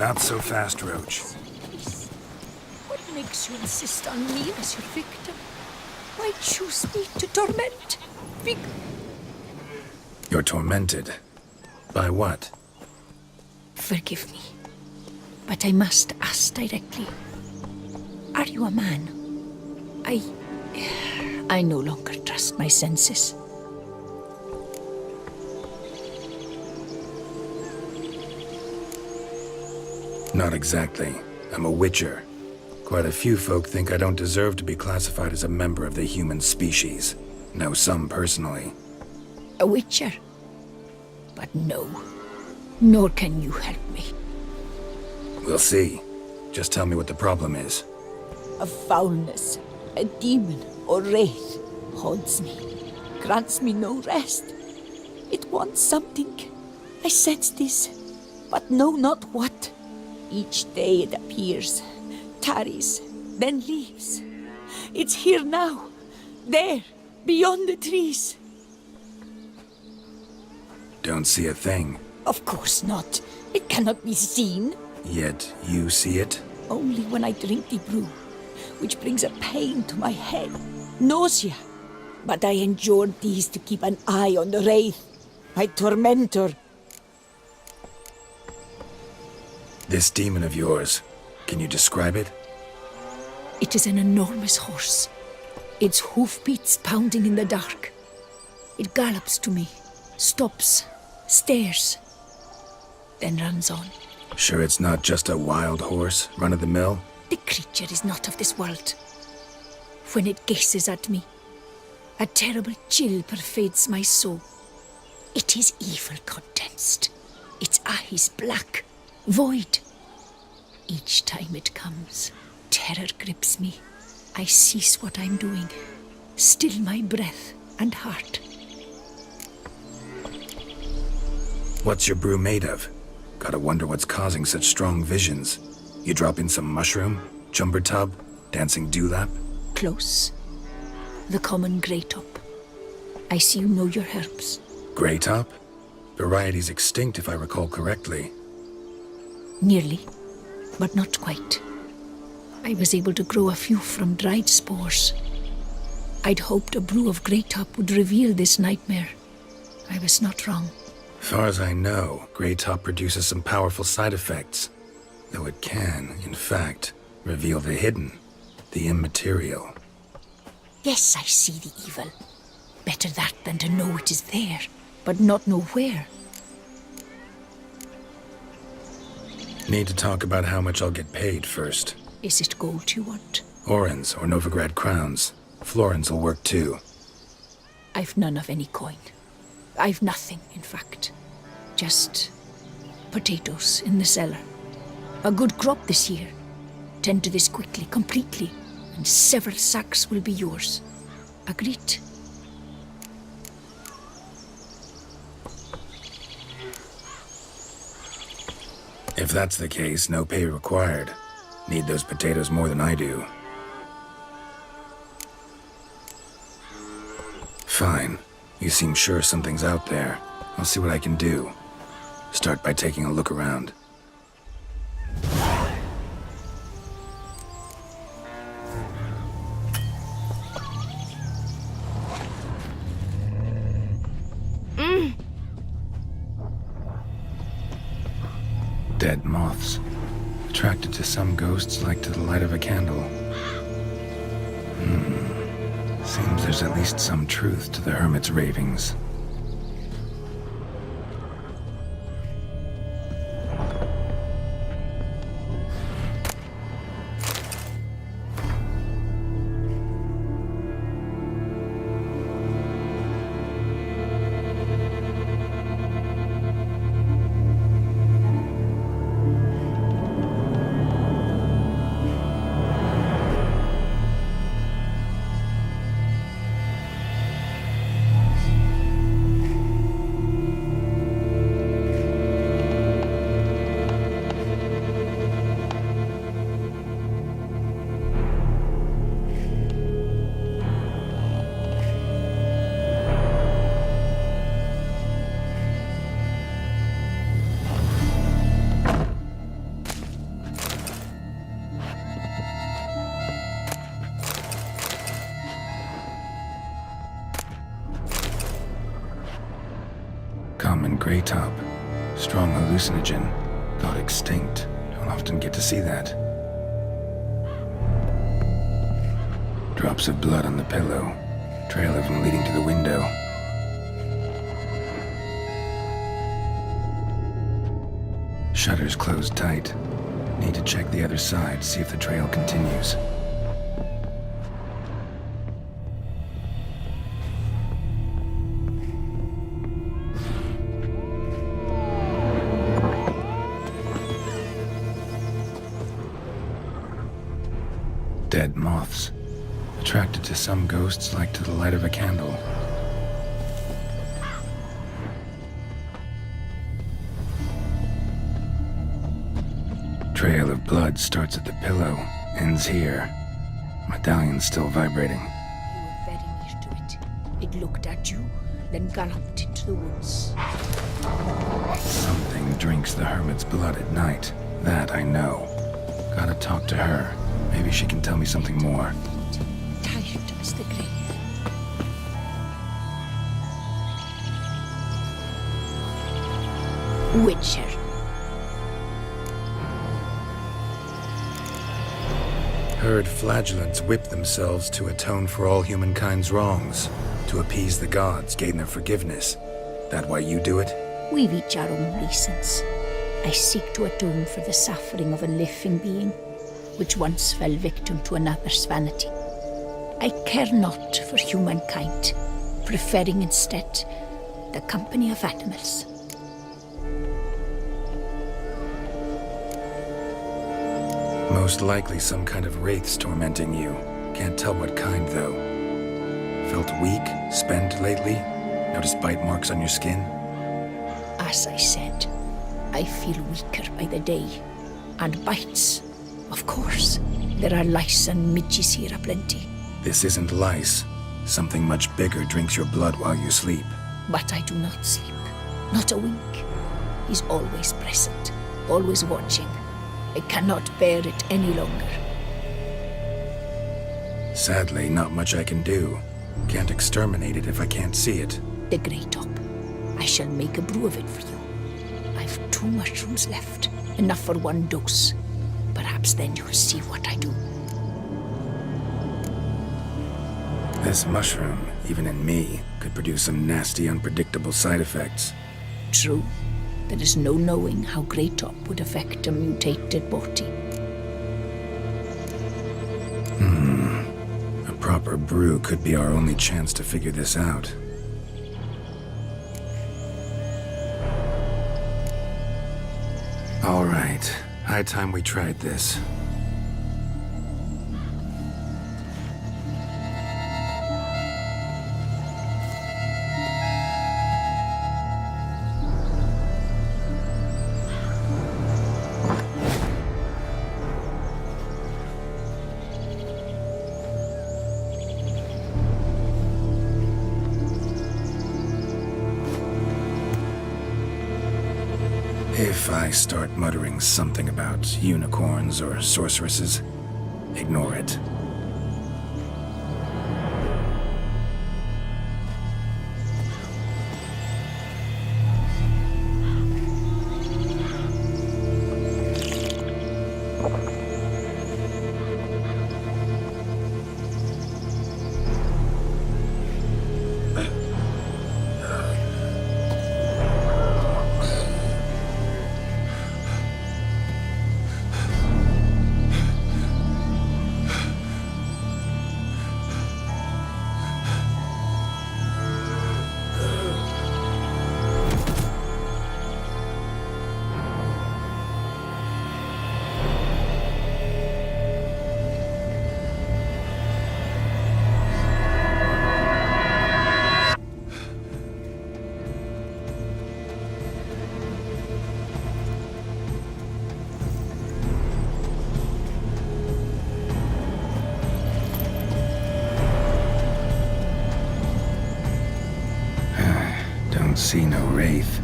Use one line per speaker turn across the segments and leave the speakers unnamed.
Not so fast, Roach.
What makes you insist on me as your victim? Why choose me to torment?
You're tormented. By what?
Forgive me, but I must ask directly. Are you a man? I no longer trust my senses.
Not exactly. I'm a witcher. Quite a few folk think I don't deserve to be classified as a member of the human species. Know some personally.
A witcher? But no, nor can you help me.
We'll see. Just tell me what the problem is.
A foulness, a demon or wraith haunts me, grants me no rest. It wants something. I sense this, but know not what. Each day it appears, tarries, then leaves. It's here now, there, beyond the trees.
Don't see a thing.
Of course not. It cannot be seen.
Yet you see it?
Only when I drink the brew, which brings a pain to my head, nausea. But I endured these to keep an eye on the wraith, my tormentor.
This demon of yours, can you describe it?
It is an enormous horse, its hoofbeats pounding in the dark. It gallops to me, stops, stares, then runs on.
Sure it's not just a wild horse, run-of-the-mill?
The creature is not of this world. When it gazes at me, a terrible chill pervades my soul. It is evil condensed, its eyes black, void. Each time it comes, terror grips me. I cease what I'm doing, still my breath and heart.
What's your brew made of? Gotta wonder what's causing such strong visions. You drop in some mushroom, jumper tub, dancing dewlap?
Close. The common grey top. I see you know your herbs.
Grey top? Variety's extinct if I recall correctly.
Nearly, but not quite. I was able to grow a few from dried spores. I'd hoped a brew of grey top would reveal this nightmare. I was not wrong.
Far as I know, grey top produces some powerful side effects. Though it can, in fact, reveal the hidden, the immaterial.
Yes, I see the evil. Better that than to know it is there, but not know where.
Need to talk about how much I'll get paid first.
Is it gold you want?
Orens or Novigrad crowns. Florins will work too.
I've none of any coin. I've nothing, in fact. Just potatoes in the cellar. A good crop this year. Tend to this quickly, completely, and several sacks will be yours. Agreed?
If that's the case, no pay required. Need those potatoes more than I do. Fine. You seem sure something's out there. I'll see what I can do. Start by taking a look around. Dead moths. Attracted to some ghosts like to the light of a candle. Seems there's at least some truth to the hermit's ravings. Grey top. Strong hallucinogen. Got extinct. Don't often get to see that. Drops of blood on the pillow. Trail of them leading to the window. Shutters closed tight. Need to check the other side, see if the trail continues. Dead moths. Attracted to some ghosts like to the light of a candle. Trail of blood starts at the pillow, ends here. Medallion's still vibrating.
You were very near to it. It looked at you, then galloped into the woods.
Something drinks the hermit's blood at night. That I know. Gotta talk to her. Maybe she can tell me something more.
Tired as the grave. Witcher.
Heard flagellants whip themselves to atone for all humankind's wrongs, to appease the gods, gain their forgiveness. That why you do it?
We've each our own reasons. I seek to atone for the suffering of a living being, which once fell victim to another's vanity. I care not for humankind, preferring instead the company of animals.
Most likely some kind of wraiths tormenting you. Can't tell what kind, though. Felt weak, spent lately? Noticed bite marks on your skin?
As I said, I feel weaker by the day. And bites, of course. There are lice and midges here aplenty.
This isn't lice. Something much bigger drinks your blood while you sleep.
But I do not sleep. Not a wink. He's always present, always watching. I cannot bear it any longer.
Sadly, not much I can do. Can't exterminate it if I can't see it.
The grey top. I shall make a brew of it for you. I've 2 mushrooms left. Enough for 1 dose. Perhaps then you'll see what I do.
This mushroom, even in me, could produce some nasty, unpredictable side effects.
True. There is no knowing how grey top would affect a mutated body.
A proper brew could be our only chance to figure this out. All right. High time we tried this. If I start muttering something about unicorns or sorceresses, ignore it. See no wraith.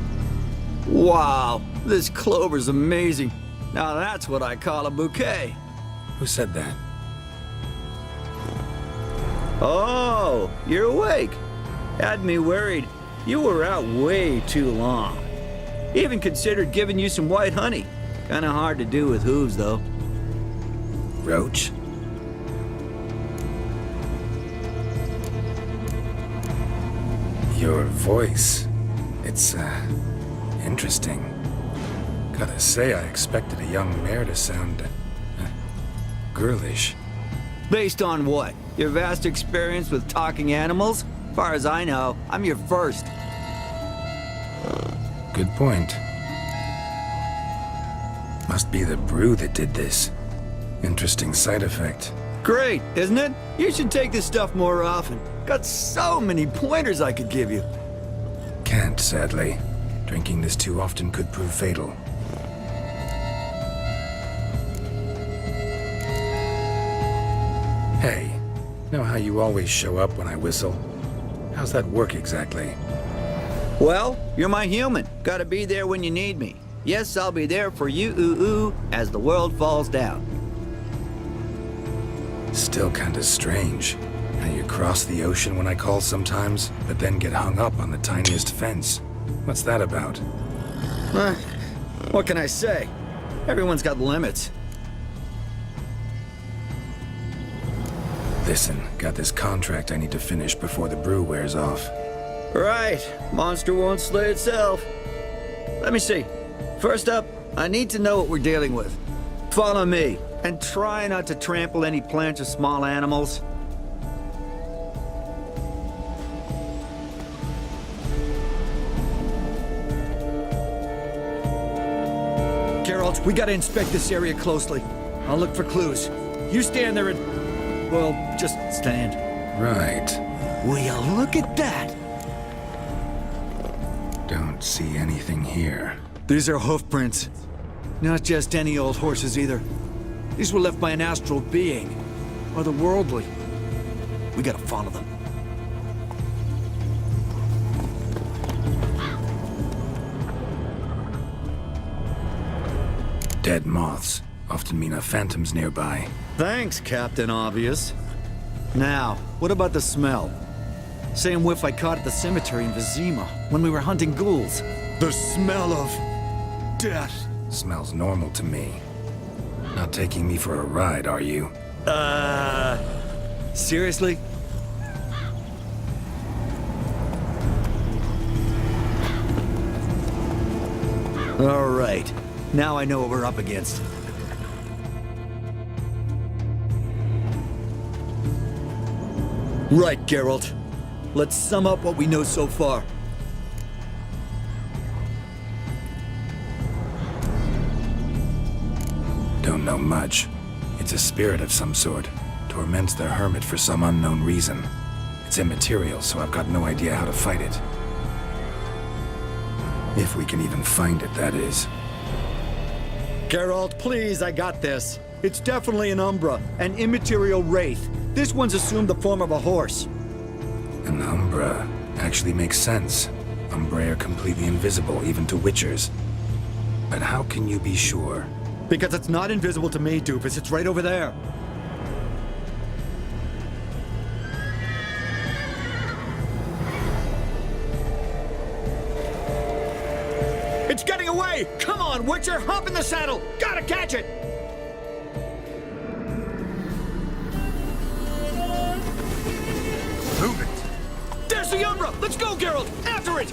Wow, this clover's amazing. Now that's what I call a bouquet.
Who said that?
Oh, you're awake. Had me worried. You were out way too long. Even considered giving you some white honey. Kinda hard to do with hooves, though.
Roach? Your voice. It's, interesting. Gotta say, I expected a young mare to sound, girlish.
Based on what? Your vast experience with talking animals? Far as I know, I'm your first.
Good point. Must be the brew that did this. Interesting side effect.
Great, isn't it? You should take this stuff more often. Got so many pointers I could give you.
Can't, sadly. Drinking this too often could prove fatal. Hey, know how you always show up when I whistle? How's that work exactly?
Well, you're my human. Gotta be there when you need me. Yes, I'll be there for you, ooh, as the world falls down.
Still kinda strange. How you cross the ocean when I call sometimes, but then get hung up on the tiniest fence. What's that about?
What can I say? Everyone's got limits.
Listen, got this contract I need to finish before the brew wears off.
Right. Monster won't slay itself. Let me see. First up, I need to know what we're dealing with. Follow me, and try not to trample any plants or small animals. Geralt, we gotta inspect this area closely. I'll look for clues. You stand there and... well, just stand.
Right.
Will you look at that?
Don't see anything here.
These are hoof prints. Not just any old horses either. These were left by an astral being. Otherworldly. We gotta follow them.
Dead moths often mean a phantom's nearby.
Thanks, Captain Obvious. Now, what about the smell? Same whiff I caught at the cemetery in Vizima when we were hunting ghouls. The smell of... death.
Smells normal to me. Not taking me for a ride, are you?
Seriously? All right. Now I know what we're up against. Right, Geralt. Let's sum up what we know so far.
Don't know much. It's a spirit of some sort. Torments the hermit for some unknown reason. It's immaterial, so I've got no idea how to fight it. If we can even find it, that is.
Geralt, please, I got this. It's definitely an Umbra, an immaterial wraith. This one's assumed the form of a horse.
An Umbra actually makes sense. Umbrae are completely invisible, even to Witchers. But how can you be sure?
Because it's not invisible to me, Doofus. It's right over there. It's getting away! Come on, Witcher! Hop in the saddle! Gotta catch it!
Move it!
There's the Umbra! Let's go, Geralt! After it!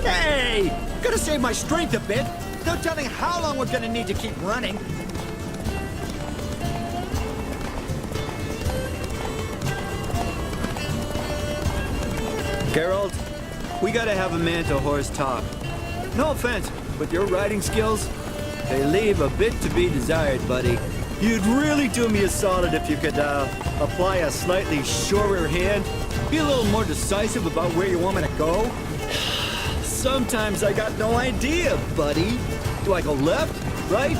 Hey! Gotta save my strength a bit. No telling how long we're gonna need to keep running. Geralt, we gotta have a man-to-horse talk. No offense, but your riding skills, they leave a bit to be desired, buddy. You'd really do me a solid if you could, apply a slightly surer hand. Be a little more decisive about where you want me to go. Sometimes I got no idea, buddy. Do I go left, right,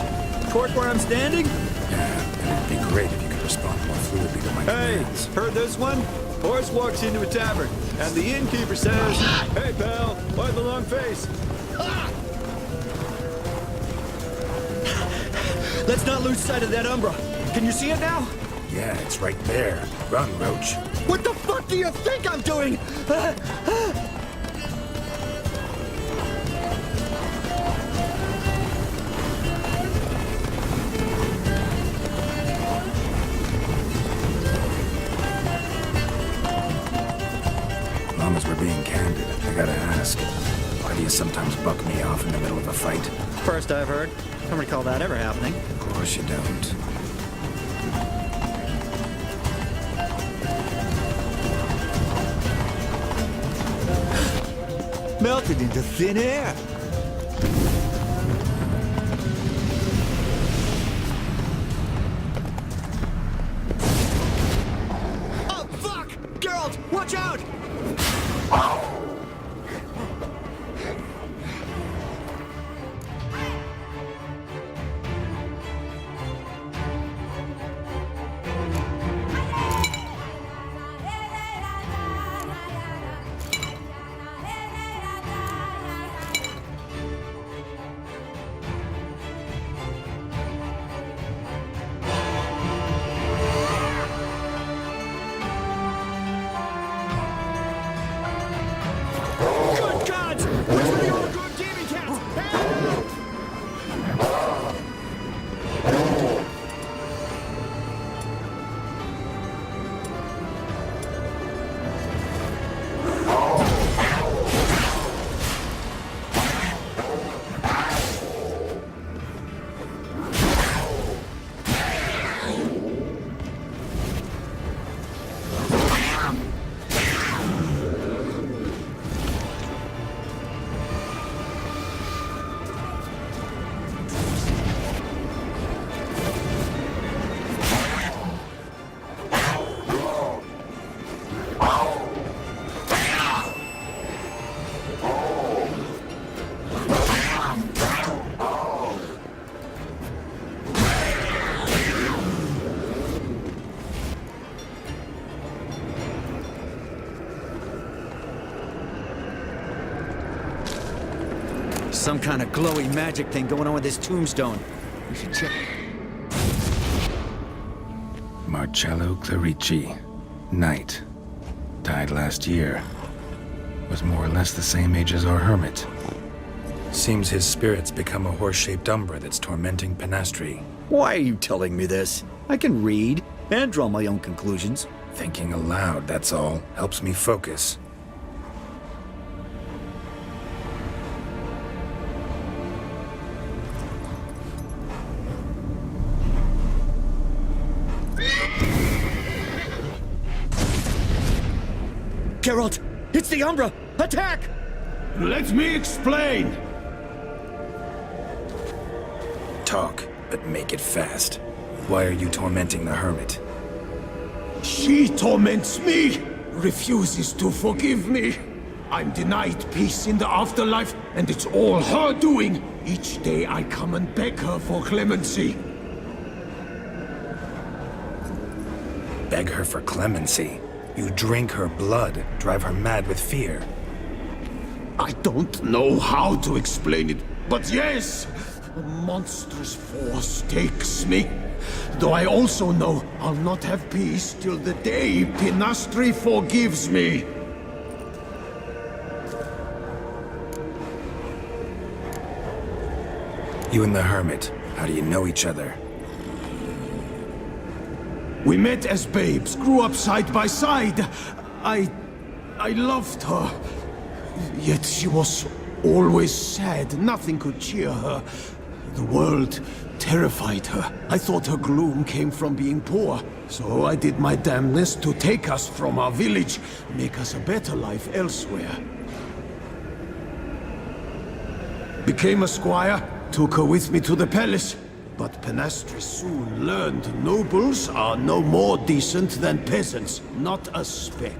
torque where I'm standing?
Yeah, it'd be great if you could respond more fluidly to my commands.
Heard this one? Horse walks into a tavern, and the innkeeper says, "Hey, pal, why the long face?" Let's not lose sight of that Umbra. Can you see it now?
Yeah, it's right there. Run, Roach.
What the fuck do you think I'm doing?
Why do you sometimes buck me off in the middle of a fight?
First I've heard. Don't recall that ever happening.
Of course you don't.
Melted into thin air. Oh, fuck! Geralt, watch out! Good gods! Where's the overgrown demon cats? Help! Some kind of glowy magic thing going on with this tombstone. We should check.
Marcello Clerici, Knight. Died last year. Was more or less the same age as our hermit. Seems his spirit's become a horse-shaped umbra that's tormenting Penastri.
Why are you telling me this? I can read and draw my own conclusions.
Thinking aloud, that's all. Helps me focus.
Geralt, it's the Umbra! Attack!
Let me explain.
Talk, but make it fast. Why are you tormenting the hermit?
She torments me, refuses to forgive me. I'm denied peace in the afterlife, and it's all her doing. Each day I come and beg her for clemency.
Beg her for clemency. You drink her blood, drive her mad with fear.
I don't know how to explain it, but yes, a monstrous force takes me. Though I also know I'll not have peace till the day Penastri forgives me.
You and the hermit, how do you know each other?
We met as babes, grew up side by side. I loved her. Yet she was always sad. Nothing could cheer her. The world terrified her. I thought her gloom came from being poor. So I did my damnedest to take us from our village, make us a better life elsewhere. Became a squire, took her with me to the palace. But Penastri soon learned nobles are no more decent than peasants, not a speck.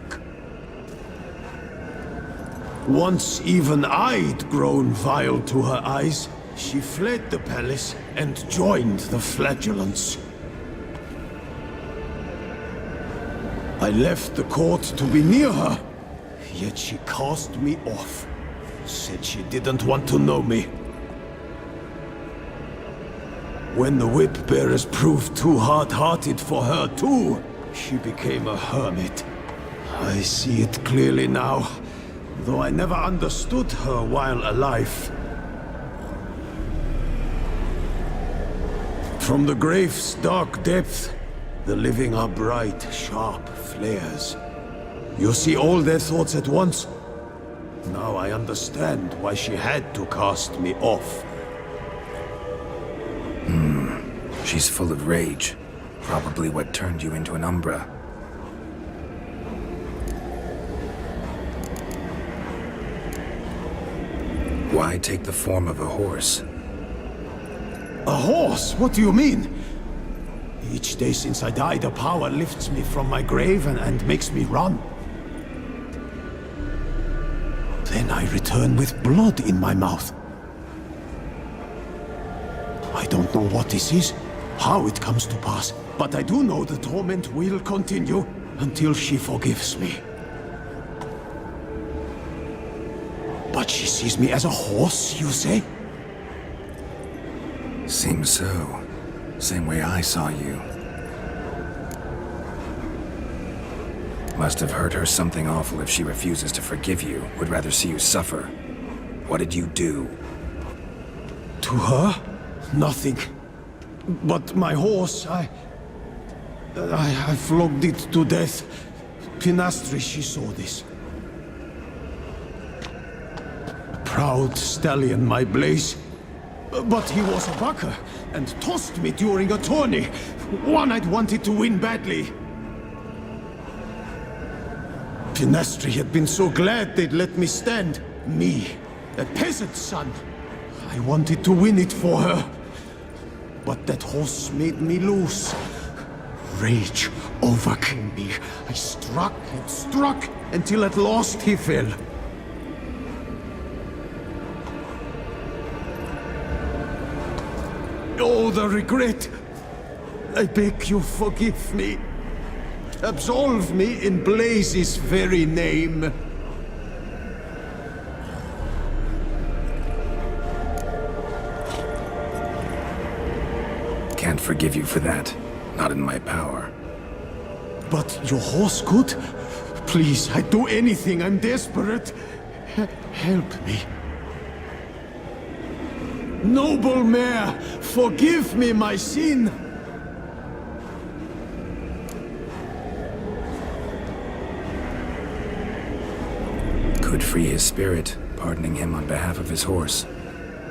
Once even I'd grown vile to her eyes, she fled the palace and joined the flagellants. I left the court to be near her, yet she cast me off. Said she didn't want to know me. When the whip-bearers proved too hard-hearted for her too, she became a hermit. I see it clearly now, though I never understood her while alive. From the grave's dark depth, the living are bright, sharp flares. You see all their thoughts at once. Now I understand why she had to cast me off.
She's full of rage. Probably what turned you into an Umbra. Why take the form of a horse?
A horse? What do you mean? Each day since I died, a power lifts me from my grave and makes me run. Then I return with blood in my mouth. I don't know what this is, how it comes to pass, but I do know the torment will continue until she forgives me. But she sees me as a horse, you say?
Seems so. Same way I saw you. Must have hurt her something awful if she refuses to forgive you. Would rather see you suffer. What did you do?
To her? Nothing. But my horse, I flogged it to death. Pinastri, she saw this. Proud stallion, my Blaze. But he was a bucker, and tossed me during a tourney. One I'd wanted to win badly. Pinastri had been so glad they'd let me stand. Me, a peasant's son. I wanted to win it for her. But that horse made me lose. Rage overcame me. I struck and struck until at last he fell. Oh, the regret! I beg you, forgive me. Absolve me in Blaze's very name.
Can't forgive you for that. Not in my power.
But your horse could? Please, I'd do anything. I'm desperate. Help me. Noble mare, forgive me my sin.
Could free his spirit, pardoning him on behalf of his horse.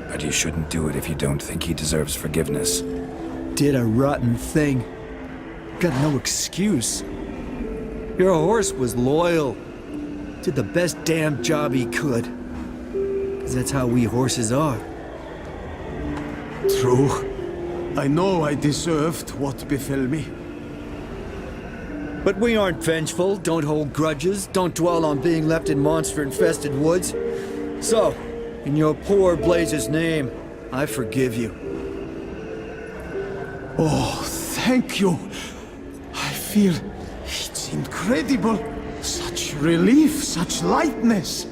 But you shouldn't do it if you don't think he deserves forgiveness.
Did a rotten thing. Got no excuse. Your horse was loyal. Did the best damn job he could. 'Cause that's how we horses are.
True. I know I deserved what befell me.
But we aren't vengeful, don't hold grudges, don't dwell on being left in monster-infested woods. So, in your poor Blaze's name, I forgive you.
Oh, thank you. I feel it's incredible. Such relief, such lightness.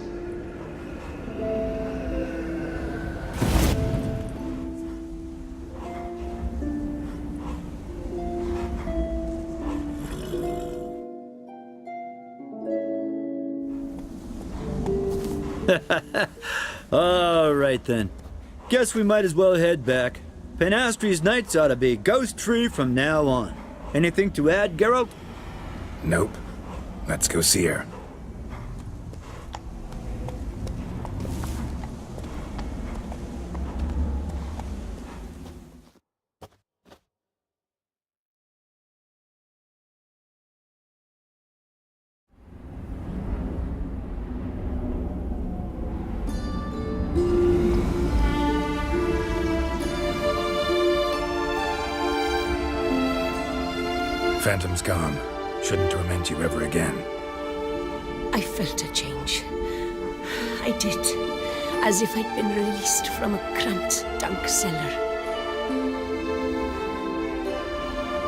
All right then. Guess we might as well head back. Panastri's nights ought to be ghost-free from now on. Anything to add, Geralt?
Nope. Let's go see her. Phantom's gone. Shouldn't torment you ever again.
I felt a change. I did. As if I'd been released from a cramped, dank cellar.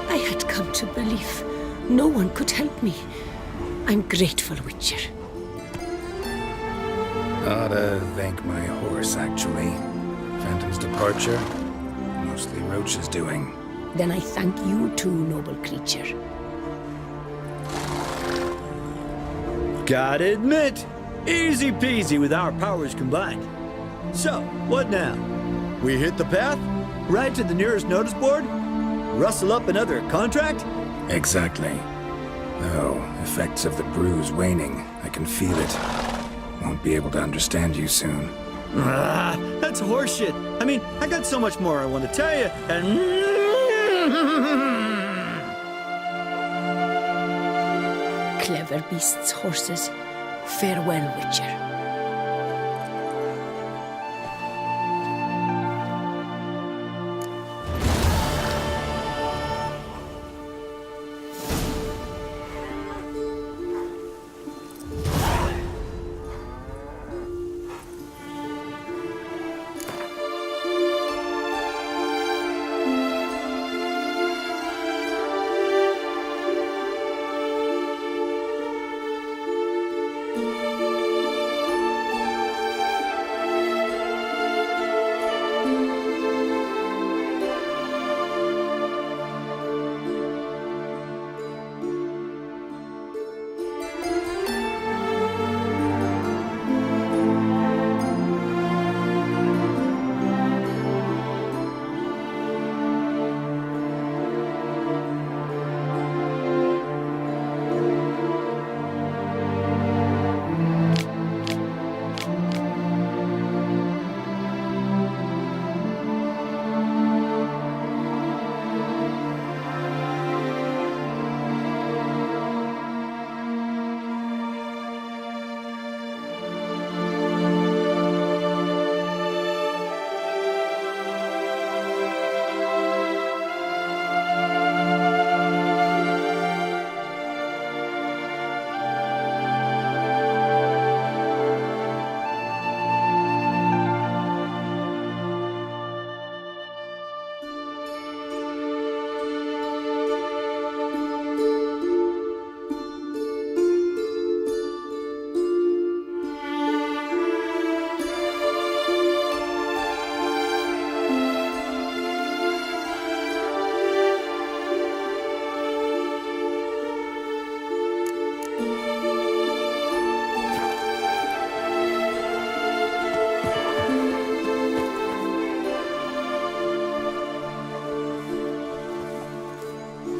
I had come to believe no one could help me. I'm grateful, Witcher.
Ought to thank my horse, actually. Phantom's departure, mostly Roach's doing.
Then I thank you too, noble creature.
Gotta admit, easy peasy with our powers combined. So, what now? We hit the path? Right to the nearest notice board? Rustle up another contract?
Exactly. Oh, effects of the bruise waning. I can feel it. Won't be able to understand you soon.
That's horseshit. I mean, I got so much more I want to tell you, and...
Clever beasts, horses. Farewell, Witcher.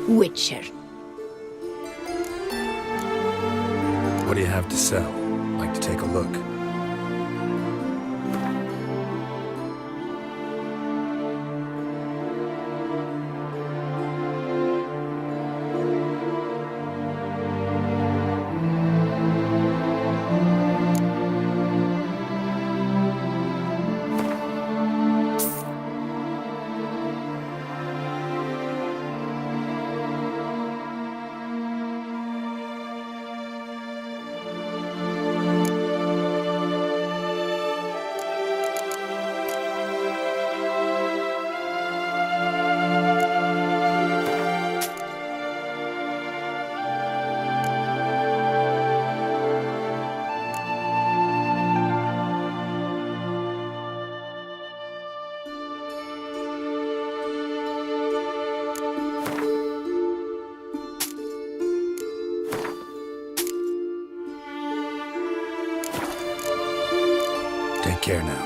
Witcher.
What do you have to sell? Like to take a look? Take care now.